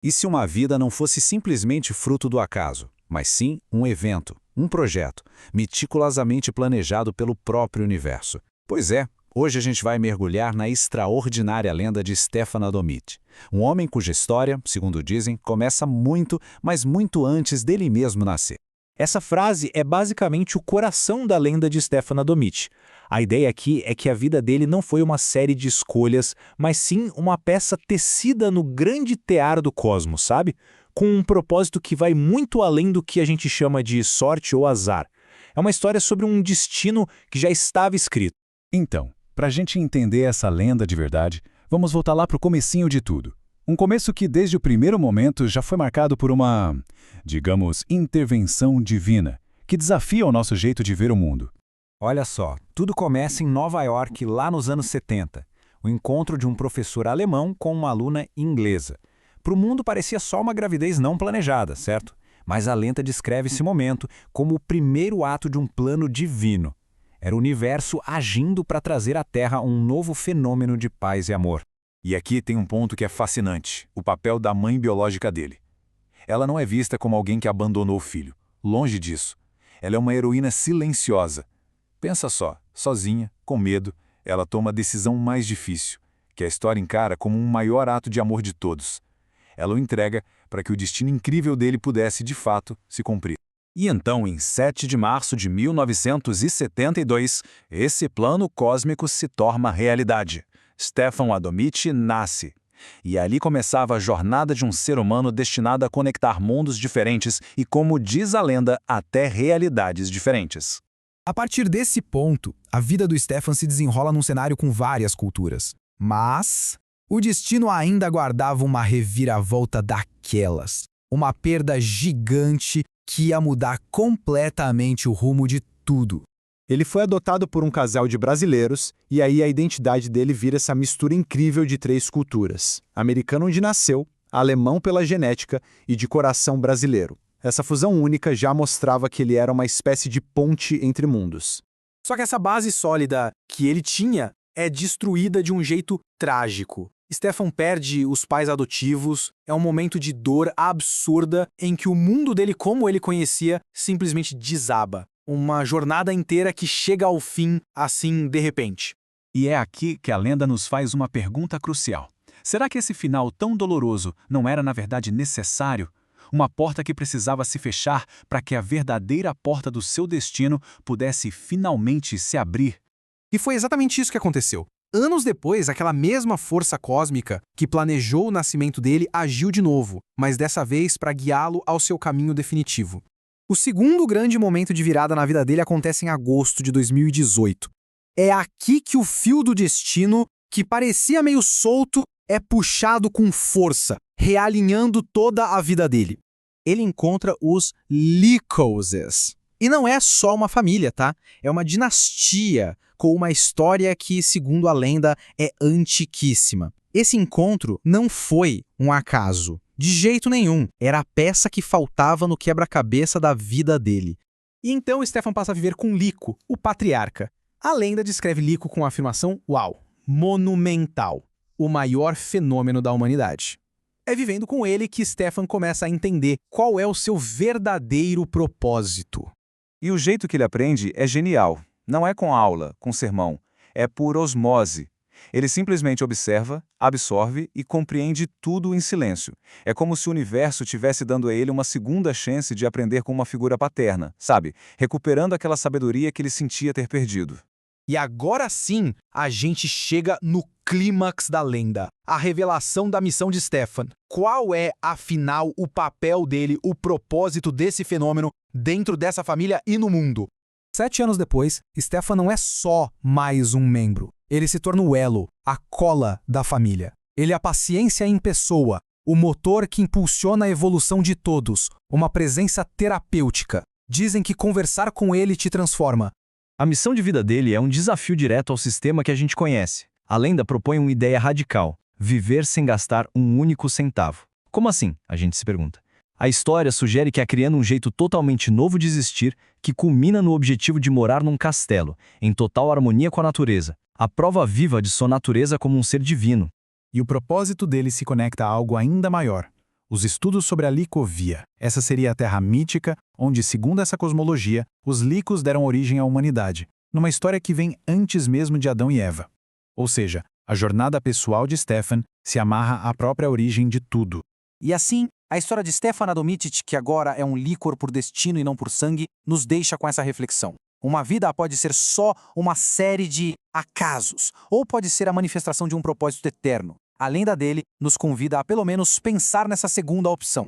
E se uma vida não fosse simplesmente fruto do acaso, mas sim um evento, um projeto, meticulosamente planejado pelo próprio universo? Pois é, hoje a gente vai mergulhar na extraordinária lenda de Stefan Adomit, um homem cuja história, segundo dizem, começa muito, mas muito antes dele mesmo nascer. Essa frase é basicamente o coração da lenda de Stefan Adomit. A ideia aqui é que a vida dele não foi uma série de escolhas, mas sim uma peça tecida no grande tear do cosmos, sabe? Com um propósito que vai muito além do que a gente chama de sorte ou azar. É uma história sobre um destino que já estava escrito. Então, para a gente entender essa lenda de verdade, vamos voltar lá para o comecinho de tudo. Um começo que desde o primeiro momento já foi marcado por uma, digamos, intervenção divina, que desafia o nosso jeito de ver o mundo. Olha só, tudo começa em Nova York, lá nos anos 70. O encontro de um professor alemão com uma aluna inglesa. Para o mundo parecia só uma gravidez não planejada, certo? Mas a lenda descreve esse momento como o primeiro ato de um plano divino. Era o universo agindo para trazer à Terra um novo fenômeno de paz e amor. E aqui tem um ponto que é fascinante, o papel da mãe biológica dele. Ela não é vista como alguém que abandonou o filho. Longe disso. Ela é uma heroína silenciosa. Pensa só, sozinha, com medo, ela toma a decisão mais difícil, que a história encara como um maior ato de amor de todos. Ela o entrega para que o destino incrível dele pudesse, de fato, se cumprir. E então, em 7 de março de 1972, esse plano cósmico se torna realidade. Stefan Adomit nasce. E ali começava a jornada de um ser humano destinado a conectar mundos diferentes e, como diz a lenda, até realidades diferentes. A partir desse ponto, a vida do Stefan se desenrola num cenário com várias culturas. Mas o destino ainda aguardava uma reviravolta daquelas. Uma perda gigante que ia mudar completamente o rumo de tudo. Ele foi adotado por um casal de brasileiros e aí a identidade dele vira essa mistura incrível de 3 culturas. Americano onde nasceu, alemão pela genética e de coração brasileiro. Essa fusão única já mostrava que ele era uma espécie de ponte entre mundos. Só que essa base sólida que ele tinha é destruída de um jeito trágico. Stefan perde os pais adotivos, é um momento de dor absurda em que o mundo dele como ele conhecia simplesmente desaba. Uma jornada inteira que chega ao fim, assim, de repente. E é aqui que a lenda nos faz uma pergunta crucial. Será que esse final tão doloroso não era, na verdade, necessário? Uma porta que precisava se fechar para que a verdadeira porta do seu destino pudesse finalmente se abrir? E foi exatamente isso que aconteceu. Anos depois, aquela mesma força cósmica que planejou o nascimento dele agiu de novo, mas dessa vez para guiá-lo ao seu caminho definitivo. O segundo grande momento de virada na vida dele acontece em agosto de 2018. É aqui que o fio do destino, que parecia meio solto, é puxado com força, realinhando toda a vida dele. Ele encontra os Lycoses. E não é só uma família, tá? É uma dinastia com uma história que, segundo a lenda, é antiquíssima. Esse encontro não foi um acaso. De jeito nenhum. Era a peça que faltava no quebra-cabeça da vida dele. E então Stefan passa a viver com Lico, o patriarca. A lenda descreve Lico com a afirmação, uau, monumental, o maior fenômeno da humanidade. É vivendo com ele que Stefan começa a entender qual é o seu verdadeiro propósito. E o jeito que ele aprende é genial. Não é com aula, com sermão. É por osmose. Ele simplesmente observa, absorve e compreende tudo em silêncio. É como se o universo estivesse dando a ele uma segunda chance de aprender com uma figura paterna, sabe? Recuperando aquela sabedoria que ele sentia ter perdido. E agora sim, a gente chega no clímax da lenda, a revelação da missão de Stefan. Qual é, afinal, o papel dele, o propósito desse fenômeno dentro dessa família e no mundo? 7 anos depois, Stefan não é só mais um membro. Ele se torna o elo, a cola da família. Ele é a paciência em pessoa, o motor que impulsiona a evolução de todos, uma presença terapêutica. Dizem que conversar com ele te transforma. A missão de vida dele é um desafio direto ao sistema que a gente conhece. A lenda propõe uma ideia radical: viver sem gastar um único centavo. Como assim? A gente se pergunta. A história sugere que há criando um jeito totalmente novo de existir, que culmina no objetivo de morar num castelo, em total harmonia com a natureza, a prova viva de sua natureza como um ser divino. E o propósito dele se conecta a algo ainda maior, os estudos sobre a Licovia. Essa seria a terra mítica, onde, segundo essa cosmologia, os licos deram origem à humanidade, numa história que vem antes mesmo de Adão e Eva. Ou seja, a jornada pessoal de Stefan se amarra à própria origem de tudo. E assim, a história de Stefan Adomitic, que agora é um líquor por destino e não por sangue, nos deixa com essa reflexão. Uma vida pode ser só uma série de acasos, ou pode ser a manifestação de um propósito eterno. A lenda dele nos convida a pelo menos pensar nessa segunda opção.